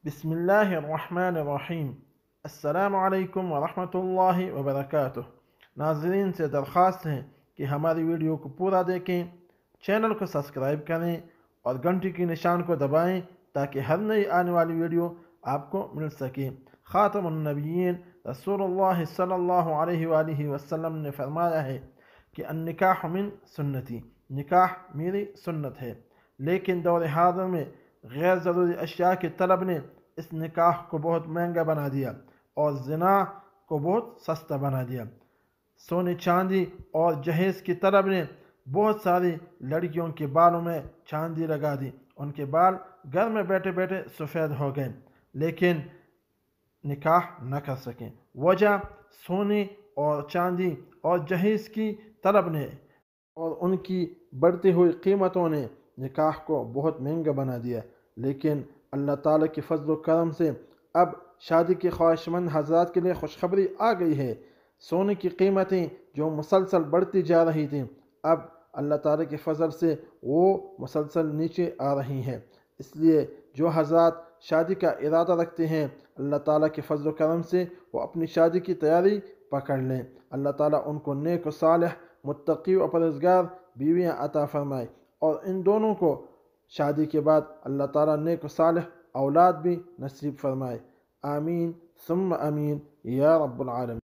बिस्मिल्लाहिर्रहमानिर्रहीम। अस्सलामु अलैकुम वरहमतुल्लाहि वबरकातुह। नाज़रीन से दरख्वास्त है कि हमारी वीडियो को पूरा देखें, चैनल को सब्सक्राइब करें और घंटी की निशान को दबाएं ताकि हर नई आने वाली वीडियो आपको मिल सके। ख़ातमुन नबिय्यीन रसूलुल्लाह सल्लल्लाहु अलैहि वसल्लम ने फरमाया है कि अन्निकाह मिन सुन्नती, निकाह मेरी सुन्नत है। लेकिन दौर हाज़िर में गैर ज़रूरी अशिया की तलब ने इस निकाह को बहुत महंगा बना दिया और ज़िना को बहुत सस्ता बना दिया। सोने चांदी और जहेज़ की तलब ने बहुत सारी लड़कियों के बालों में चांदी लगा दी, उनके बाल घर में बैठे बैठे सफ़ेद हो गए, लेकिन निकाह न कर सकें। वजह सोने और चांदी और जहेज़ की तलब ने और उनकी बढ़ती हुई कीमतों ने निकाह को बहुत महंगा बना दिया। लेकिन अल्लाह ताला के फजल करम से अब शादी के ख्वाहिशमंद हज़रात के लिए खुशखबरी आ गई है। सोने की कीमतें जो मुसलसल बढ़ती जा रही थीं, अब अल्लाह ताला के फजल से वो मुसलसल नीचे आ रही हैं। इसलिए जो हज़रात शादी का इरादा रखते हैं, अल्लाह ताला के फजल करम से वो अपनी शादी की तैयारी पकड़ लें। अल्लाह ताला उनको नेक व सालिह, मुत्तकी व परहेज़गार बीवियाँ अता फरमाए और इन दोनों को शादी के बाद अल्लाह ताला नेक व सालिह औलाद भी नसीब फरमाए। आमीन सुम्मा आमीन या रब्बुल आलमीन।